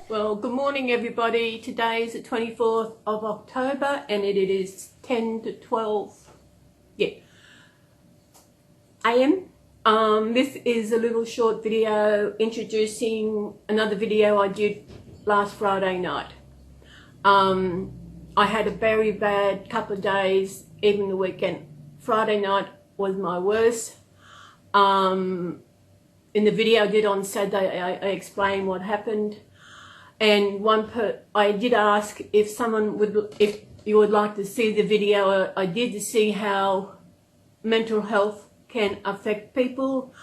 Well, good morning everybody. Today is the 24th of October and it is 10 to 12 AM. This is a little short video introducing another video I did last Friday night. I had a very bad couple of days, even the weekend. Friday night was my worst. In the video I did on Saturday, I explained what happened. And I did ask if if you would like to see the video. I did to see how mental health can affect people,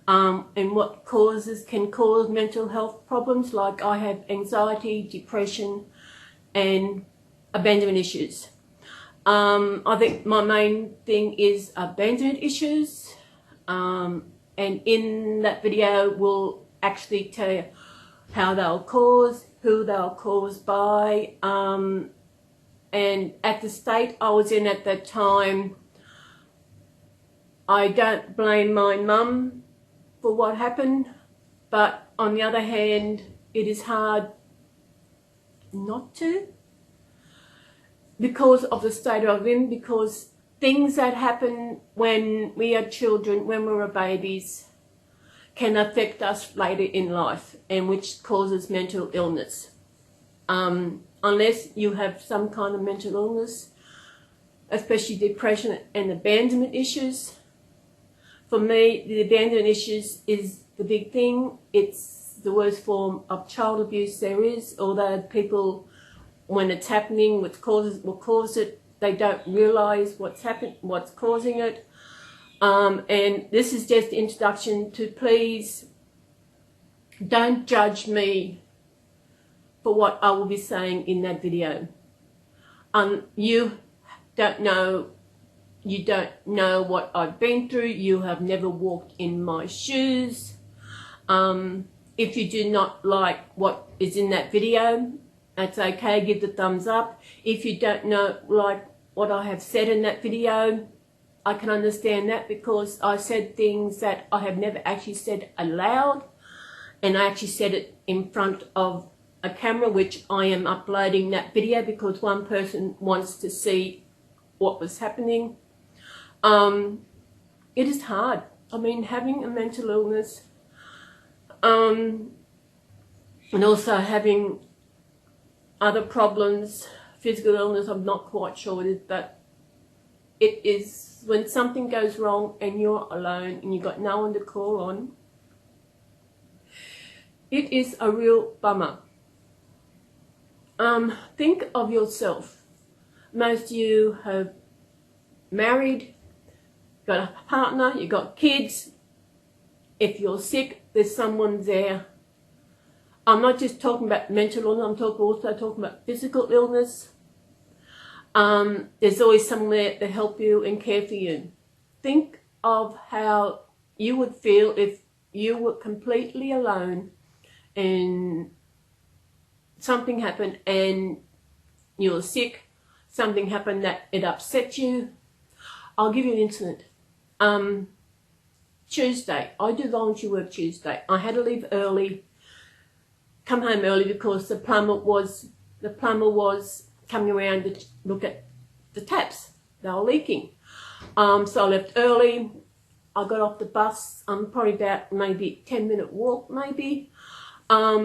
and what can cause mental health problems. Like I have anxiety, depression, and abandonment issues. I think my main thing is abandonment issues, and in that video we'll actually tell you how they'll cause, who they'll cause by, and at the state I was in at that time, I don't blame my mum for what happened, but on the other hand, it is hard not to, because of the state I'm in, because things that happen when we are children, when we were babies, can affect us later in life, and which causes mental illness. Unless you have some kind of mental illness, especially depression and abandonment issues. For me, the abandonment issues is the big thing. It's the worst form of child abuse there is, although people, when it's happening, what causes it, they don't realise what's causing it. And this is just the introduction to, please don't judge me for what I will be saying in that video. You don't know what I've been through. You have never walked in my shoes. If you do not like what is in that video, that's okay, give the thumbs up. If you don't like what I have said in that video, I can understand that, because I said things that I have never actually said aloud, and I actually said it in front of a camera, which I am uploading that video because one person wants to see what was happening. It is hard. I mean, having a mental illness, and also having other problems, physical illness, I'm not quite sure what it is, but it is when something goes wrong and you're alone and you've got no one to call on. It is a real bummer. Think of yourself. Most of you have married, got a partner, you got kids. If you're sick, there's someone there. I'm not just talking about mental illness, I'm also talking about physical illness. There's always someone there to help you and care for you. Think of how you would feel if you were completely alone and something happened and you were sick, something happened that it upset you. I'll give you an incident. Tuesday, I do volunteer work Tuesday. I had to leave early, come home early because the plumber was coming around to look at the taps. They were leaking. So I left early. I got off the bus. Probably about maybe 10-minute walk, maybe. Not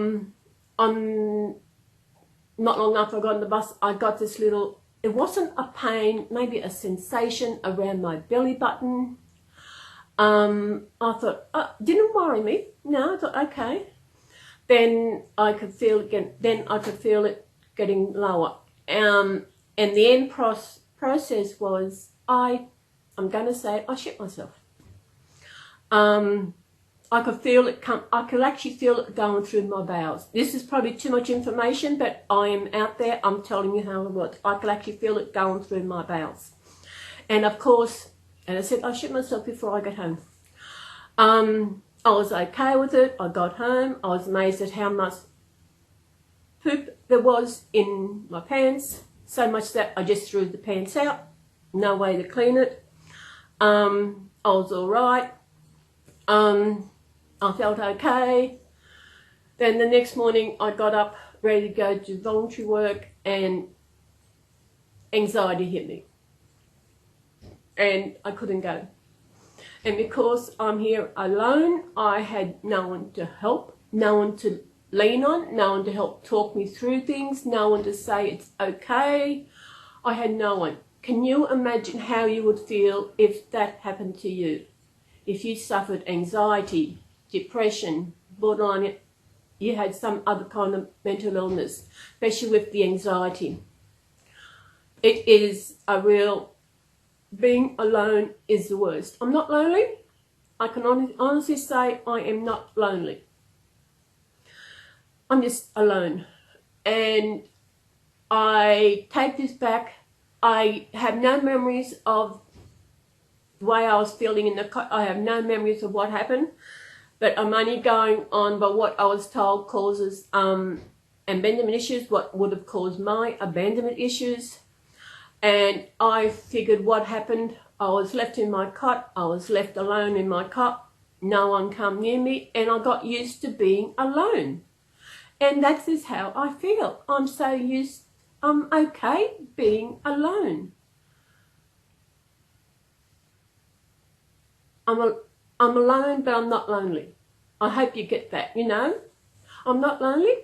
long after I got on the bus, I got this little, it wasn't a pain, maybe a sensation around my belly button. I thought, didn't worry me. No, I thought, okay. Then I could feel it again. Then I could feel it getting lower. And the end process was, I'm going to say, I shit myself. I could feel it I could actually feel it going through my bowels. This is probably too much information, but I am out there. I'm telling you how it was. I could actually feel it going through my bowels. And of course, and I said, I shit myself before I got home. I was okay with it. I got home. I was amazed at how much poop there was in my pants. So much that I just threw the pants out. No way to clean it. I was all right. I felt okay. Then the next morning I got up ready to go to voluntary work and anxiety hit me. And I couldn't go. And because I'm here alone, I had no one to help, no one to lean on, no one to help talk me through things, no one to say it's okay. I had no one. Can you imagine how you would feel if that happened to you? If you suffered anxiety, depression, borderline, you had some other kind of mental illness, especially with the anxiety. It is a real, being alone is the worst. I'm not lonely. I can honestly say I am not lonely. I'm just alone. And I take this back. I have no memories of the way I was feeling in the car. I have no memories of what happened. But I'm only going on by what I was told causes abandonment issues, what would have caused my abandonment issues. And I figured what happened, I was left in my cot, I was left alone in my cot, no one come near me, and I got used to being alone. And that is how I feel. I'm so used, I'm okay being alone. I'm alone, but I'm not lonely. I hope you get that, you know. I'm not lonely.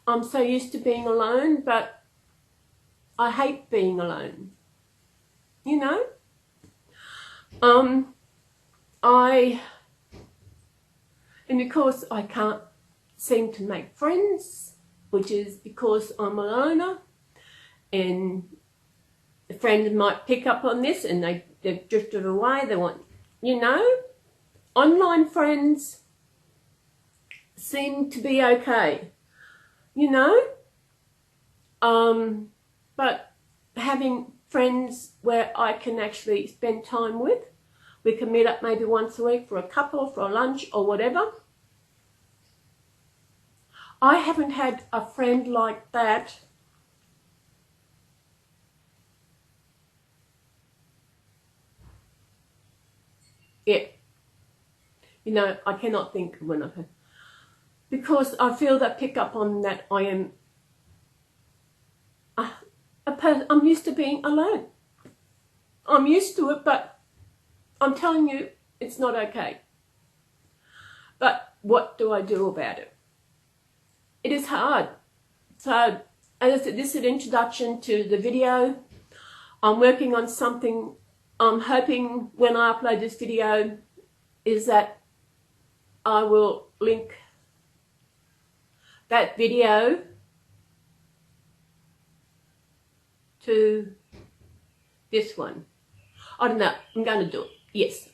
I'm so used to being alone, but I hate being alone. You know. And because I can't seem to make friends, which is because I'm a loner, and a friend might pick up on this and they've drifted away, they want, you know, online friends seem to be okay, you know, but having friends where I can actually spend time with, we can meet up maybe once a week for a couple, for a lunch or whatever. I haven't had a friend like that yet. You know, I cannot think of when I've had, because I feel that pick up on that I am a person. I'm used to being alone. I'm used to it, but I'm telling you, it's not okay. But what do I do about it? It is hard. So, as I said, this is an introduction to the video. I'm working on something. I'm hoping when I upload this video is that I will link that video to this one. I don't know. I'm going to do it. Yes.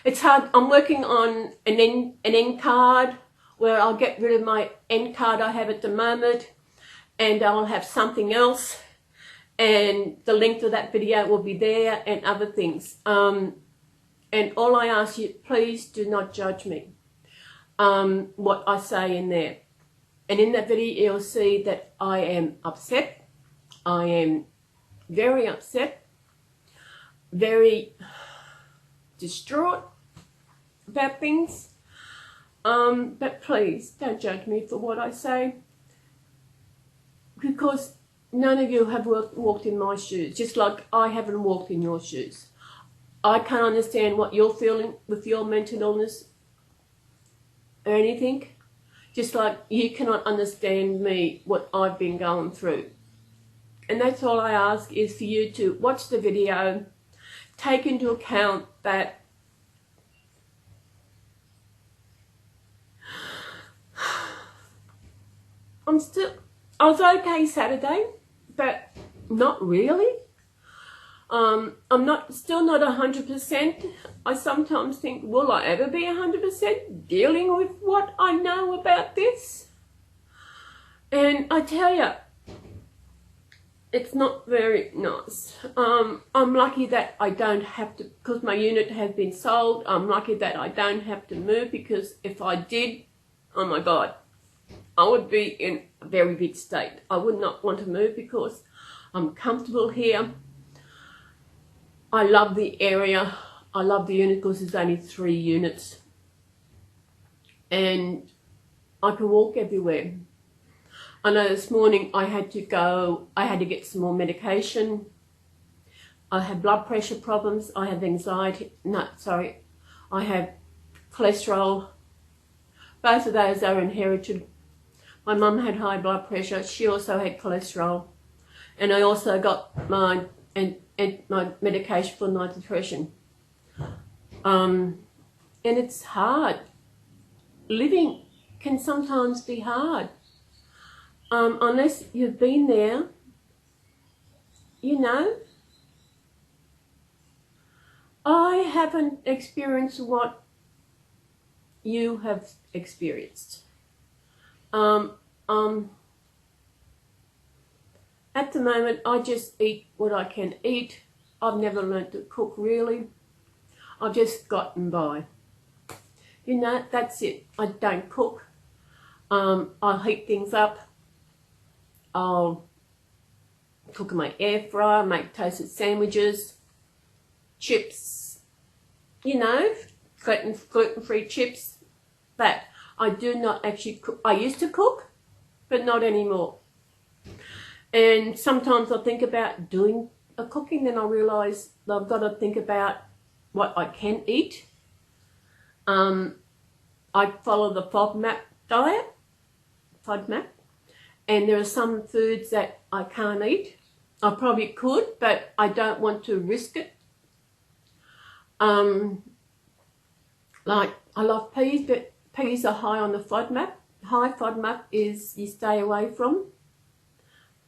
It's hard. I'm working on an end card where I'll get rid of my end card I have at the moment, and I'll have something else, and the link to that video will be there and other things. And all I ask you, please do not judge me. What I say in there. And in that video you'll see that I am upset. I am very upset, very distraught about things. But please don't judge me for what I say, because none of you have walked in my shoes, just like I haven't walked in your shoes. I can't understand what you're feeling with your mental illness or anything, just like you cannot understand me, what I've been going through. And that's all I ask is for you to watch the video, take into account that I was okay Saturday, but not really. I'm still not 100%. I sometimes think, will I ever be 100% dealing with what I know about this? And I tell you, it's not very nice. I'm lucky that I don't have to, because my unit has been sold, I'm lucky that I don't have to move, because if I did, oh my God, I would be in a very big state. I would not want to move because I'm comfortable here. I love the area. I love the unit because there's only 3 units. And I can walk everywhere. I know this morning I had to get some more medication. I have blood pressure problems. I have anxiety. No, sorry. I have cholesterol. Both of those are inherited. My mum had high blood pressure. She also had cholesterol. And I also got my medication for my depression. And it's hard. Living can sometimes be hard. Unless you've been there, you know. I haven't experienced what you have experienced. At the moment, I just eat what I can eat. I've never learned to cook, really. I've just gotten by. You know, that's it. I don't cook. I'll heat things up. I'll cook in my air fryer, make toasted sandwiches, chips, you know, gluten-free chips. But I do not actually cook. I used to cook, but not anymore. And sometimes I think about doing a cooking, then I realise I've got to think about what I can eat. I follow the FODMAP diet, and there are some foods that I can't eat. I probably could, but I don't want to risk it. Like, I love peas, but peas are high on the FODMAP. High FODMAP is you stay away from.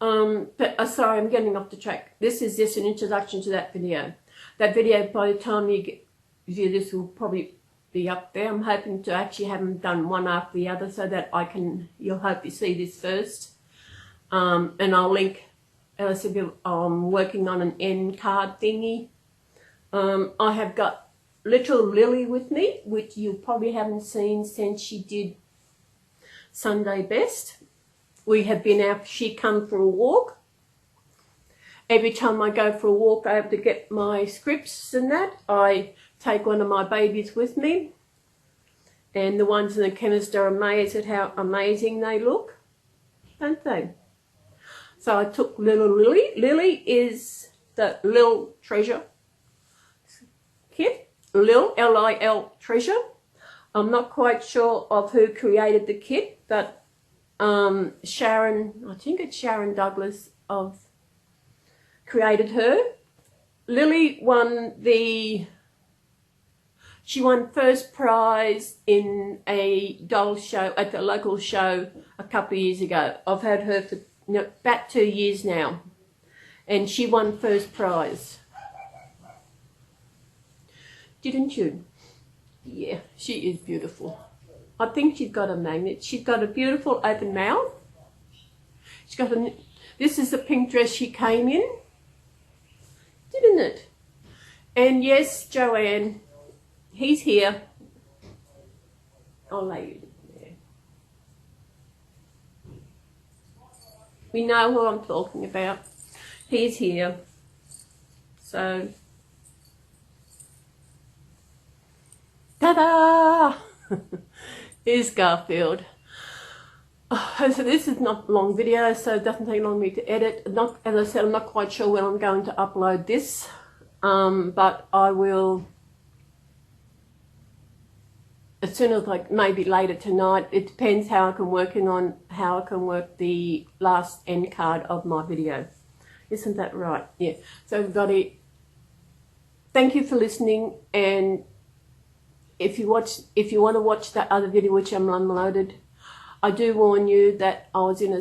Sorry, I'm getting off the track. This is just an introduction to that video. That video, by the time you view this, will probably be up there. I'm hoping to actually have them done one after the other so that you'll hope you see this first. And I'll link, as I said, I'm working on an end card thingy. I have got little Lily with me, which you probably haven't seen since she did Sunday Best. We have been out, she come for a walk. Every time I go for a walk, I have to get my scripts and that. I take one of my babies with me. And the ones in the chemist are amazed at how amazing they look, don't they? So I took little Lily. Lily is the Lil Treasure kit. Lil, L-I-L Treasure. I'm not quite sure of who created the kit, but Sharon, I think it's Sharon Douglas created her. Lily she won first prize in a doll show at the local show a couple of years ago. I've had her for about 2 years now, and she won first prize. Didn't you? Yeah, she is beautiful. I think she's got a magnet. She's got a beautiful open mouth. This is the pink dress she came in, didn't it? And yes, Joanne, he's here. I'll lay you there. We know who I'm talking about. He's here. So, ta-da! Here's Garfield. Oh, so this is not a long video, so it doesn't take long for me to edit. As I said, I'm not quite sure when I'm going to upload this, but I will, as soon as, like, maybe later tonight. It depends how I can work the last end card of my video. Isn't that right? Yeah. So everybody, thank you for listening, and if you want to watch that other video which I'm unloaded, I do warn you that I was in a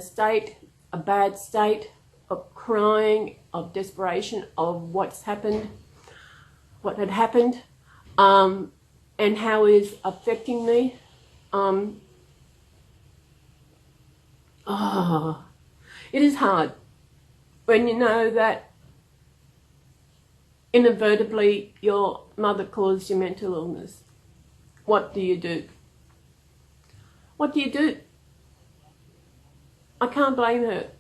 bad state of crying, of desperation, of what had happened, and how it is affecting me. It is hard when you know that inadvertently your mother caused your mental illness. What do you do? What do you do? I can't blame her.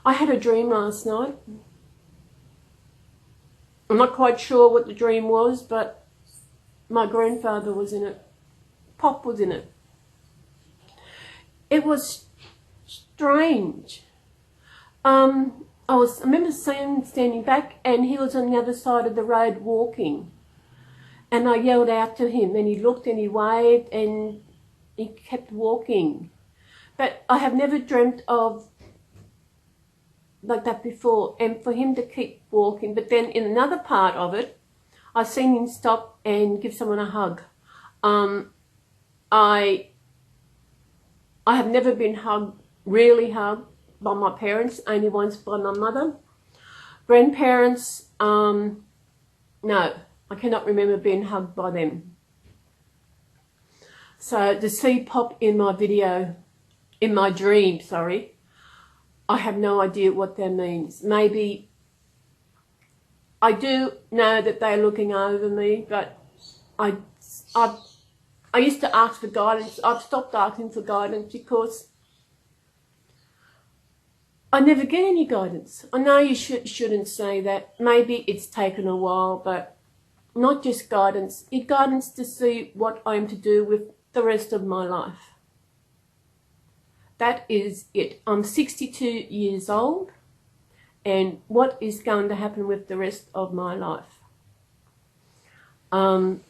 I had a dream last night. I'm not quite sure what the dream was, but my grandfather was in it. Pop was in it. It was strange. I remember seeing him standing back, and he was on the other side of the road walking. And I yelled out to him, and he looked and he waved, and he kept walking. But I have never dreamt of like that before, and for him to keep walking. But then in another part of it, I've seen him stop and give someone a hug. I have never been really hugged by my parents, only once by my mother. Grandparents, no, I cannot remember being hugged by them. So to see Pop in my video, in my dream, sorry, I have no idea what that means. Maybe I do know that they're looking over me, but I used to ask for guidance. I've stopped asking for guidance because I never get any guidance. I know you shouldn't say that. Maybe it's taken a while, but not just guidance. It's guidance to see what I'm to do with the rest of my life. That is it. I'm 62 years old, and what is going to happen with the rest of my life? I'm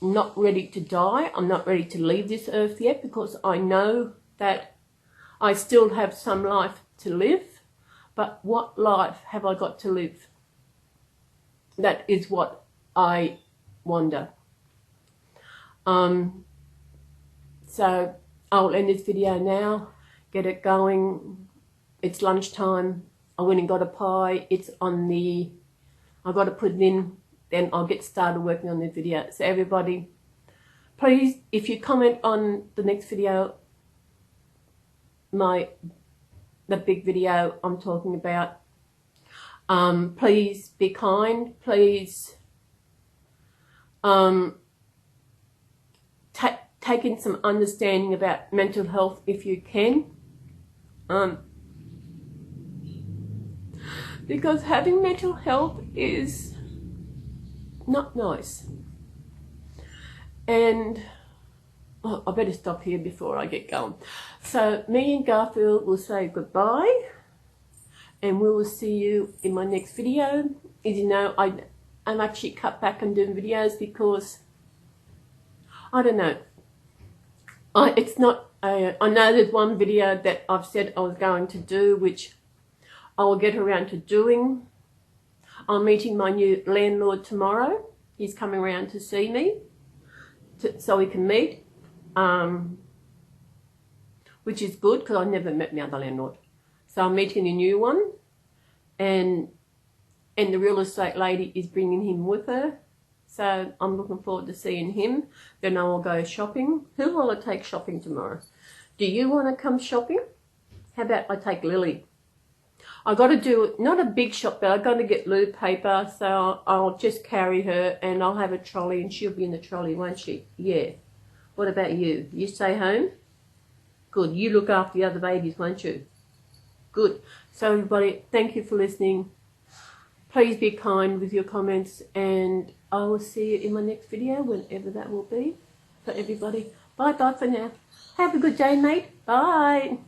not ready to die. I'm not ready to leave this earth yet, because I know that I still have some life to live. But what life have I got to live? That is what I wonder. So I'll end this video now, get it going. It's lunchtime. I went and got a pie. It's on the, I got to put it in, then I'll get started working on the video. So everybody, please, if you comment on the next video, the big video I'm talking about, please be kind. Please take in some understanding about mental health if you can. Because having mental health is not nice. And I better stop here before I get going. So me and Garfield will say goodbye, and we will see you in my next video. As you know, I'm actually cut back on doing videos because I don't know. It's not. I know there's one video that I've said I was going to do, which I will get around to doing. I'm meeting my new landlord tomorrow. He's coming around to see me, so we can meet, which is good because I never met my other landlord. So I'm meeting a new one, and the real estate lady is bringing him with her. So I'm looking forward to seeing him. Then I will go shopping. Who will I take shopping tomorrow? Do you want to come shopping? How about I take Lily? I got to do, not a big shop, but I got to get loo paper. So I'll just carry her, and I'll have a trolley, and she'll be in the trolley, won't she? Yeah. What about you? You stay home? Good. You look after the other babies, won't you? Good. So everybody, thank you for listening. Please be kind with your comments, and I will see you in my next video, whenever that will be. So everybody, bye-bye for now. Have a good day, mate. Bye.